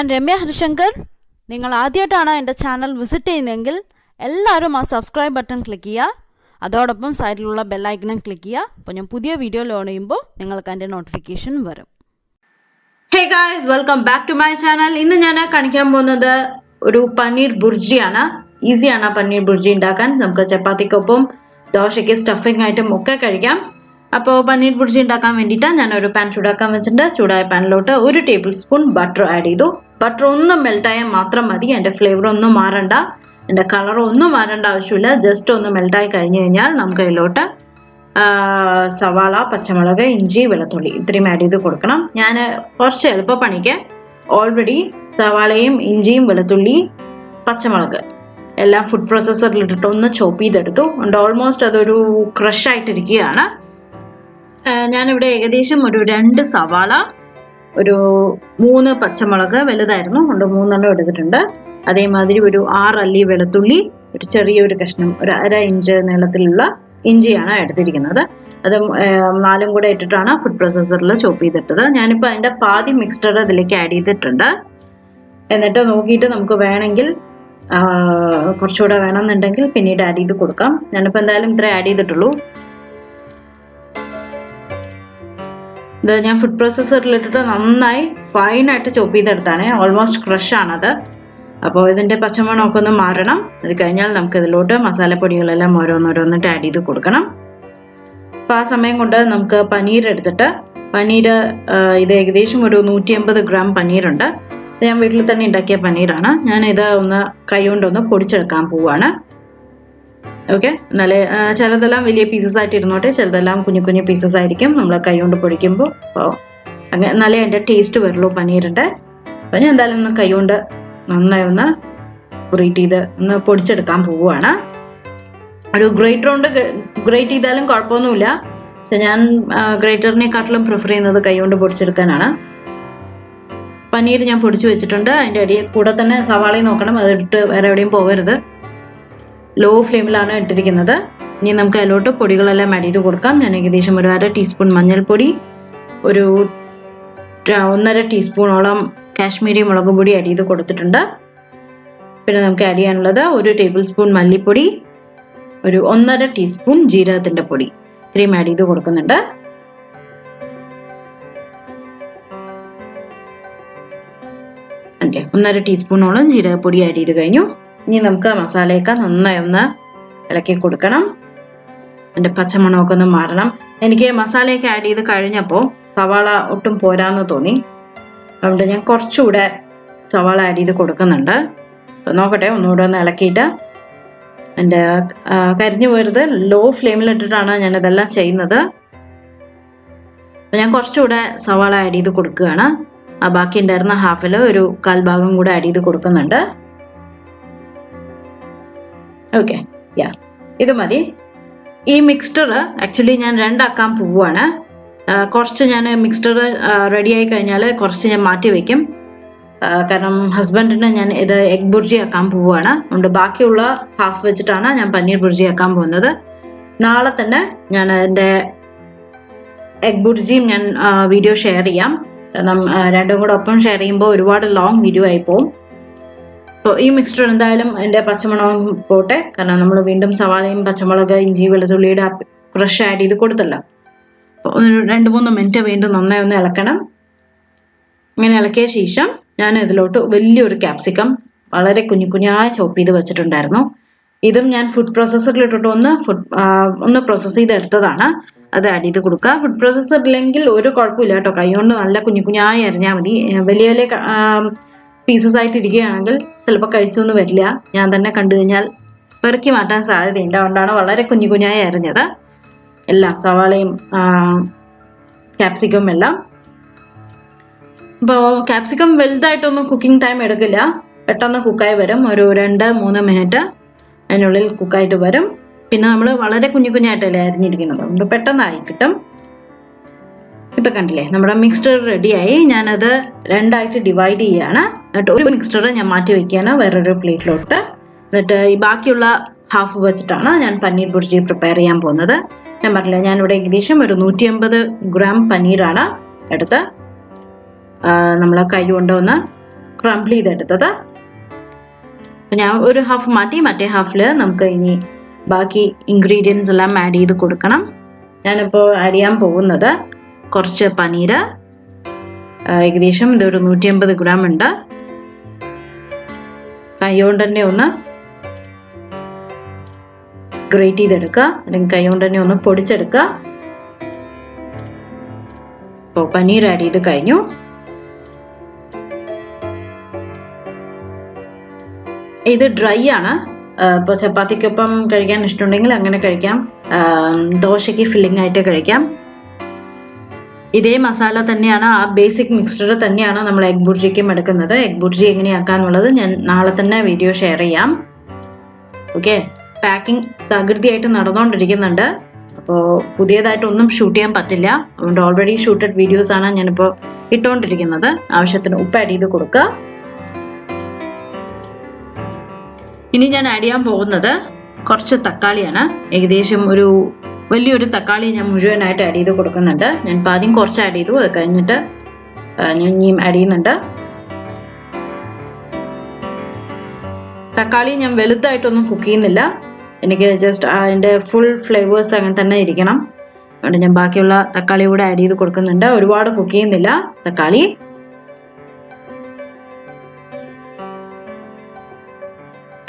ഞാൻ രമ്യ ഹരിശങ്കർ. നിങ്ങൾ ആദ്യമായിട്ടാണ് എൻ്റെ ചാനൽ വിസിറ്റ് ചെയ്യുന്നതെങ്കിൽ എല്ലാവരും ആ സബ്സ്ക്രൈബ് ബട്ടൺ ക്ലിക്ക് ചെയ്യുക. അതോടൊപ്പം സൈഡിലുള്ള ബെല്ലൈക്കണും ക്ലിക്ക് ചെയ്യുക. അപ്പോൾ ഞാൻ പുതിയ വീഡിയോ ലോഡ് ചെയ്യുമ്പോൾ നിങ്ങൾക്ക് അതിൻ്റെ നോട്ടിഫിക്കേഷൻ വരും. Hey guys, welcome back to my channel. ഇന്ന് ഞാൻ കാണിക്കാൻ പോകുന്നത് ഒരു പനീർ ബുർജിയാണ്. ഈസിയാണ് പനീർ ബുർജി ഉണ്ടാക്കാൻ. നമുക്ക് ചപ്പാത്തിക്കൊപ്പം ദോശയ്ക്ക് സ്റ്റഫിംഗ് ആയിട്ടും ഒക്കെ കഴിക്കാം. അപ്പോൾ പനീർ ബുർജി ഉണ്ടാക്കാൻ വേണ്ടിയിട്ട് ഞാനൊരു പാൻ ചൂടാക്കാൻ വെച്ചിട്ടുണ്ട്. ചൂടായ പാനിലോട്ട് 1 ടേബിൾ സ്പൂൺ ബട്ടർ ആഡ് ചെയ്തു. ബട്ടർ ഒന്ന് മെൽട്ടായാൽ മാത്രം മതി. എൻ്റെ ഫ്ലേവർ ഒന്നും മാറണ്ട, എൻ്റെ കളർ ഒന്നും മാറേണ്ട ആവശ്യമില്ല. ജസ്റ്റ് ഒന്ന് മെൽട്ടായി കഴിഞ്ഞ് കഴിഞ്ഞാൽ നമുക്ക് അതിലോട്ട് സവാള, പച്ചമുളക്, ഇഞ്ചി, വെളുത്തുള്ളി ഇത്രയും ആഡ് ചെയ്ത് കൊടുക്കണം. ഞാൻ കുറച്ച് എളുപ്പപ്പണിക്ക് ഓൾറെഡി സവാളയും ഇഞ്ചിയും വെളുത്തുള്ളി പച്ചമുളക് എല്ലാം ഫുഡ് പ്രോസസ്സറിലിട്ടിട്ട് ഒന്ന് ചോപ്പ് ചെയ്തെടുത്തു. ഉണ്ട് ഓൾമോസ്റ്റ് അതൊരു ക്രഷ് ആയിട്ടിരിക്കുകയാണ്. ഞാനിവിടെ ഏകദേശം ഒരു 2 സവാള, ഒരു 3 പച്ചമുളക് വലുതായിരുന്നു, കൊണ്ട് 3 എടുത്തിട്ടുണ്ട്. അതേമാതിരി ഒരു 6 അല്ലി വെളുത്തുള്ളി, ഒരു ചെറിയൊരു കഷ്ണം, ഒരു 1/2 ഇഞ്ച് നീളത്തിലുള്ള ഇഞ്ചിയാണ് എടുത്തിരിക്കുന്നത്. അത് 4 കൂടെ ഇട്ടിട്ടാണ് ഫുഡ് പ്രോസസ്സറിൽ ചോപ്പ് ചെയ്തിട്ടത്. ഞാനിപ്പോൾ അതിൻ്റെ പാതി മിക്സ്ചർ അതിലേക്ക് ആഡ് ചെയ്തിട്ടുണ്ട്. എന്നിട്ട് നോക്കിയിട്ട് നമുക്ക് വേണമെങ്കിൽ കുറച്ചുകൂടെ വേണമെന്നുണ്ടെങ്കിൽ പിന്നീട് ആഡ് ചെയ്ത് കൊടുക്കാം. ഞാനിപ്പോൾ എന്തായാലും ഇത്ര ആഡ് ചെയ്തിട്ടുള്ളൂ. ഇത് ഞാൻ ഫുഡ് പ്രോസസ്സറിലിട്ടിട്ട് നന്നായി ഫൈനായിട്ട് ചോപ്പ് ചെയ്തെടുത്താണ്. ഓൾമോസ്റ്റ് ക്രഷ് ആണത്. അപ്പോൾ ഇതിൻ്റെ പച്ചമണമൊക്കെ ഒന്ന് മാറണം. അത് കഴിഞ്ഞാൽ നമുക്ക് ഇതിലോട്ട് മസാലപ്പൊടികളെല്ലാം ഓരോന്നോരോന്നിട്ട് ആഡ് ചെയ്ത് കൊടുക്കണം. അപ്പോൾ ആ സമയം കൊണ്ട് നമുക്ക് പനീർ എടുത്തിട്ട്, പനീർ ഇത് ഏകദേശം ഒരു 180 ഗ്രാം പനീറുണ്ട്. ഞാൻ വീട്ടിൽ തന്നെ ഉണ്ടാക്കിയ പനീറാണ്. ഞാൻ ഇത് ഒന്ന് കൈ കൊണ്ടൊന്ന് പൊടിച്ചെടുക്കാൻ പോവുകയാണ്. ഓക്കെ, എന്നാലേ ചിലതെല്ലാം വലിയ പീസസ് ആയിട്ട് ഇരുന്നോട്ടെ, ചിലതെല്ലാം കുഞ്ഞു കുഞ്ഞു പീസസ് ആയിരിക്കും നമ്മൾ കൈ കൊണ്ട് പൊടിക്കുമ്പോൾ. അപ്പോൾ അങ്ങനെ എന്നാലേ അതിൻ്റെ ടേസ്റ്റ് വരുള്ളൂ പനീറിൻ്റെ. അപ്പോൾ ഞാൻ എന്തായാലും ഒന്ന് കൈ കൊണ്ട് നന്നായി ഒന്ന് ഗ്രേറ്റ് ചെയ്ത് ഒന്ന് പൊടിച്ചെടുക്കാൻ പോവുകയാണ്. ഒരു ഗ്രേറ്റർ കൊണ്ട് ഗ്രേറ്റ് ചെയ്താലും കുഴപ്പമൊന്നുമില്ല, പക്ഷെ ഞാൻ ഗ്രേറ്ററിനെക്കാട്ടിലും പ്രിഫർ ചെയ്യുന്നത് കൈ കൊണ്ട് പൊടിച്ചെടുക്കാനാണ്. പനീർ ഞാൻ പൊടിച്ചു വെച്ചിട്ടുണ്ട്. അതിൻ്റെ അടിയിൽ കൂടെ തന്നെ സവാളയും നോക്കണം, അതിട്ട് വേറെ എവിടെയും പോകരുത്. ലോ ഫ്ലെയിമിലാണ് ഇട്ടിരിക്കുന്നത്. ഇനി നമുക്ക് അതിലോട്ട് പൊടികളെല്ലാം ആഡ് ചെയ്ത് കൊടുക്കാം. ഞാൻ ഏകദേശം ഒരു 1/2 ടീസ്പൂൺ മഞ്ഞൾപ്പൊടി, ഒരു 1.5 ടീസ്പൂണോളം കാശ്മീരി മുളക് പൊടി ആഡ് ചെയ്ത് കൊടുത്തിട്ടുണ്ട്. പിന്നെ നമുക്ക് ആഡ് ചെയ്യാനുള്ളത് 1 ടേബിൾ സ്പൂൺ മല്ലിപ്പൊടി, ഒരു 1.5 ടീസ്പൂൺ ജീരകത്തിൻ്റെ പൊടി ഇത്രയും ആഡ് ചെയ്ത് കൊടുക്കുന്നുണ്ട്. അല്ലേ, 1.5 ടീസ്പൂണോളം ജീരകപ്പൊടി ആഡ് ചെയ്ത് കഴിഞ്ഞു. ഇനി നമുക്ക് മസാലയൊക്കെ നന്നായി ഒന്ന് ഇളക്കി കൊടുക്കണം. എൻ്റെ പച്ചമണമൊക്കെ ഒന്ന് മാറണം. എനിക്ക് മസാലയൊക്കെ ആഡ് ചെയ്ത് കഴിഞ്ഞപ്പോൾ സവാള ഒട്ടും പോരാന്ന് തോന്നി. അതുകൊണ്ട് ഞാൻ കുറച്ചുകൂടെ സവാള ആഡ് ചെയ്ത് കൊടുക്കുന്നുണ്ട്. അപ്പോൾ നോക്കട്ടെ, ഒന്നുകൂടെ ഒന്ന് ഇളക്കിയിട്ട്. എൻ്റെ കരിഞ്ഞു പോരുത്, ലോ ഫ്ലെയിമിലിട്ടിട്ടാണ് ഞാനിതെല്ലാം ചെയ്യുന്നത്. അപ്പോൾ ഞാൻ കുറച്ചുകൂടെ സവാള ആഡ് ചെയ്ത് കൊടുക്കുകയാണ്. ആ ബാക്കി ഉണ്ടായിരുന്ന ഹാഫിൽ ഒരു 1/4 ഭാഗം കൂടെ ആഡ് ചെയ്ത് കൊടുക്കുന്നുണ്ട്. ഓക്കെ, യാ, ഇത് മതി. ഈ മിക്സ്ചർ ആക്ച്വലി ഞാൻ 2 ആക്കാൻ പോവുകയാണ്. കുറച്ച് ഞാൻ മിക്സ്ചർ റെഡി ആയി കഴിഞ്ഞാൽ കുറച്ച് ഞാൻ മാറ്റി വയ്ക്കും. കാരണം ഹസ്ബൻഡിന് ഞാൻ ഇത് എഗ് ബുർജി ആക്കാൻ പോവുകയാണ്. അതുകൊണ്ട് ബാക്കിയുള്ള ഹാഫ് വെച്ചിട്ടാണ് ഞാൻ പനീർ ബുർജി ആക്കാൻ പോകുന്നത്. നാളെ തന്നെ ഞാൻ എൻ്റെ എഗ് ബുർജിയും ഞാൻ വീഡിയോ ഷെയർ ചെയ്യാം. കാരണം രണ്ടും കൂടെ ഒപ്പം ഷെയർ ചെയ്യുമ്പോൾ ഒരുപാട് ലോങ് വീഡിയോ ആയി പോകും. അപ്പോൾ ഈ മിക്സ്ചർ എന്തായാലും എൻ്റെ പച്ചമുളകും പോട്ടെ, കാരണം നമ്മൾ വീണ്ടും സവാളയും പച്ചമുളക്, ഇഞ്ചി, വെളുത്തുള്ളിയുടെ ക്രഷ് ആഡ് ചെയ്ത് കൊടുത്തല്ലോ. അപ്പോൾ ഒരു 2-3 മിനിറ്റ് വീണ്ടും നന്നായി ഒന്ന് ഇളക്കണം. ഇങ്ങനെ ഇളക്കിയ ശേഷം ഞാൻ ഇതിലോട്ട് വലിയൊരു ക്യാപ്സിക്കം വളരെ കുഞ്ഞായി ചോപ്പ് ചെയ്ത് വെച്ചിട്ടുണ്ടായിരുന്നു. ഇതും ഞാൻ ഫുഡ് പ്രോസസ്സറിലിട്ടിട്ട് ഒന്ന് പ്രോസസ്സ് ചെയ്തെടുത്തതാണ്. അത് ആഡ് ചെയ്ത് കൊടുക്കുക. ഫുഡ് പ്രോസസ്സറില്ലെങ്കിൽ ഒരു കുഴപ്പമില്ല കേട്ടോ, കൈ കൊണ്ട് നല്ല കുഞ്ഞായി അരിഞ്ഞാൽ മതി. വലിയ വലിയ പീസസ് ആയിട്ട് ഇരിക്കുകയാണെങ്കിൽ ചിലപ്പോൾ കഴിച്ചൊന്നും വരില്ല. ഞാൻ തന്നെ കണ്ടു കഴിഞ്ഞാൽ പെറുക്കി മാറ്റാൻ സാധ്യതയുണ്ട്. അതുകൊണ്ടാണ് വളരെ കുഞ്ഞായി അരിഞ്ഞത്. എല്ലാം സവാളയും ക്യാപ്സിക്കം എല്ലാം. അപ്പോൾ ക്യാപ്സിക്കം വലുതായിട്ടൊന്നും കുക്കിംഗ് ടൈം എടുക്കില്ല, പെട്ടെന്ന് കുക്കായി വരും. ഒരു 2-3 മിനിറ്റ് അതിനുള്ളിൽ കുക്കായിട്ട് വരും. പിന്നെ നമ്മൾ വളരെ കുഞ്ഞായിട്ടല്ലേ അരിഞ്ഞിരിക്കുന്നത്, അതുകൊണ്ട് പെട്ടെന്നായി കിട്ടും. ഇപ്പം കണ്ടില്ലേ, നമ്മുടെ മിക്സ്ചർ റെഡിയായി. ഞാനത് 2 ആയിട്ട് ഡിവൈഡ് ചെയ്യുകയാണ്. എന്നിട്ട് ഒരു മിക്സ്ചർ ഞാൻ മാറ്റി വയ്ക്കുകയാണ് വേറൊരു പ്ലേറ്റിലോട്ട്. എന്നിട്ട് ഈ ബാക്കിയുള്ള ഹാഫ് വെച്ചിട്ടാണ് ഞാൻ പനീർ ബുർജി പ്രിപ്പയർ ചെയ്യാൻ പോകുന്നത്. ഞാൻ പറഞ്ഞില്ല, ഞാനിവിടെ ഏകദേശം ഒരു 180 ഗ്രാം പനീറാണ് എടുത്ത് നമ്മൾ കൈ കൊണ്ടൊന്ന് ക്രംബിൾ ചെയ്തെടുത്തത്. ഞാൻ ഒരു ഹാഫ് മാറ്റി, മറ്റേ ഹാഫിൽ നമുക്ക് ഇനി ബാക്കി ഇൻഗ്രീഡിയൻസ് എല്ലാം ആഡ് ചെയ്ത് കൊടുക്കണം. ഞാനിപ്പോൾ ആഡ് ചെയ്യാൻ പോകുന്നത് കുറച്ച് പനീര്, ഏകദേശം ഇതൊരു 150 ഗ്രാം ഉണ്ട്. കൈകൊണ്ട് തന്നെ ഒന്ന് ഗ്രേറ്റ് ചെയ്തെടുക്കുക, അല്ലെങ്കിൽ കൈകൊണ്ട് തന്നെ ഒന്ന് പൊടിച്ചെടുക്കുക. ഇപ്പോൾ പനീർ ആഡ് ചെയ്ത് കഴിഞ്ഞു. ഇത് ഡ്രൈ ആണ്. ഇപ്പോൾ ചപ്പാത്തിക്കൊപ്പം കഴിക്കാൻ ഇഷ്ടമുണ്ടെങ്കിൽ അങ്ങനെ കഴിക്കാം, ദോശയ്ക്ക് ഫില്ലിംഗ് ആയിട്ട് കഴിക്കാം. ഇതേ മസാല തന്നെയാണ്, ആ ബേസിക് മിക്സ്ചർ തന്നെയാണ് നമ്മൾ എഗ് ബുർജിക്കും എടുക്കുന്നത്. എഗ് ബുർജി എങ്ങനെയാക്കാന്നുള്ളത് ഞാൻ നാളെ തന്നെ വീഡിയോ ഷെയർ ചെയ്യാം. ഓക്കെ, പാക്കിംഗ് തകൃതിയായിട്ട് നടന്നുകൊണ്ടിരിക്കുന്നുണ്ട്. അപ്പോൾ പുതിയതായിട്ടൊന്നും ഷൂട്ട് ചെയ്യാൻ പറ്റില്ല, അതുകൊണ്ട് ഓൾറെഡി ഷൂട്ടഡ് വീഡിയോസ് ആണ് ഞാനിപ്പോൾ ഇട്ടുകൊണ്ടിരിക്കുന്നത്. ആവശ്യത്തിന് ഉപ്പ് ആഡ് ചെയ്ത് കൊടുക്കുക. ഇനി ഞാൻ ആഡ് ചെയ്യാൻ പോകുന്നത് കുറച്ച് തക്കാളിയാണ്. ഏകദേശം ഒരു വലിയൊരു തക്കാളി ഞാൻ മുഴുവനായിട്ട് ആഡ് ചെയ്ത് കൊടുക്കുന്നുണ്ട്. ഞാൻ ആദ്യം കുറച്ച് ആഡ് ചെയ്തു, അത് കഴിഞ്ഞിട്ട് ഞാൻ ഇനിയും ആഡ് ചെയ്യുന്നുണ്ട്. തക്കാളി ഞാൻ വലുതായിട്ടൊന്നും കുക്ക് ചെയ്യുന്നില്ല, എനിക്ക് ജസ്റ്റ് അതിൻ്റെ ഫുൾ ഫ്ലേവേഴ്സ് അങ്ങനെ തന്നെ ഇരിക്കണം. അതുകൊണ്ട് ഞാൻ ബാക്കിയുള്ള തക്കാളി കൂടെ ആഡ് ചെയ്ത് കൊടുക്കുന്നുണ്ട്. ഒരുപാട് കുക്ക് ചെയ്യുന്നില്ല തക്കാളി.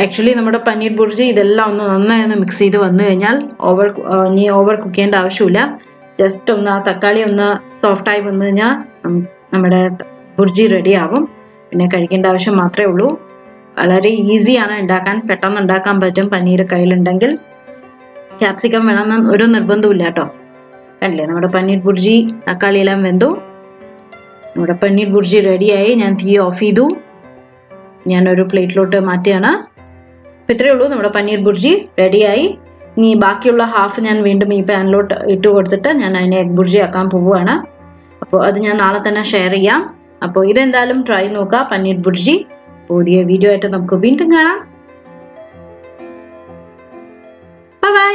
ആക്ച്വലി നമ്മുടെ പനീർ ബുർജി ഇതെല്ലാം ഒന്ന് നന്നായി ഒന്ന് മിക്സ് ചെയ്ത് വന്നു കഴിഞ്ഞാൽ ഇനി ഓവർ കുക്ക് ചെയ്യേണ്ട ആവശ്യമില്ല. ജസ്റ്റ് ഒന്ന് ആ തക്കാളി ഒന്ന് സോഫ്റ്റായി വന്നു കഴിഞ്ഞാൽ നമ്മുടെ ബുർജി റെഡി ആവും. പിന്നെ കഴിക്കേണ്ട ആവശ്യം മാത്രമേ ഉള്ളൂ. വളരെ ഈസിയാണ് ഉണ്ടാക്കാൻ, പെട്ടെന്ന് ഉണ്ടാക്കാൻ പറ്റും പനീർ കയ്യിലുണ്ടെങ്കിൽ. ക്യാപ്സിക്കം വേണമെന്ന് ഒരു നിർബന്ധവും ഇല്ല കേട്ടോ. കണ്ടില്ലേ, നമ്മുടെ പനീർ ബുർജി തക്കാളി എല്ലാം വെന്തു. നമ്മുടെ പനീർ ബുർജി റെഡിയായി. ഞാൻ തീ ഓഫ് ചെയ്തു, ഞാനൊരു പ്ലേറ്റിലോട്ട് മാറ്റുകയാണ്. അപ്പോൾ ഇത്രയേ ഉള്ളൂ, നമ്മുടെ പനീർ ബുർജി റെഡിയായി. ഇനി ബാക്കിയുള്ള ഹാഫ് ഞാൻ വീണ്ടും ഈ പാനിലോട്ട് ഇട്ട് കൊടുത്തിട്ട് ഞാൻ അതിനെ എഗ് ബുർജി ആക്കാൻ പോവുകയാണ്. അപ്പോൾ അത് ഞാൻ നാളെ തന്നെ ഷെയർ ചെയ്യാം. അപ്പോൾ ഇതെന്തായാലും ട്രൈ നോക്കുക, പനീർ ബുർജി. പുതിയ വീഡിയോ ആയിട്ട് നമുക്ക് വീണ്ടും കാണാം. Bye bye.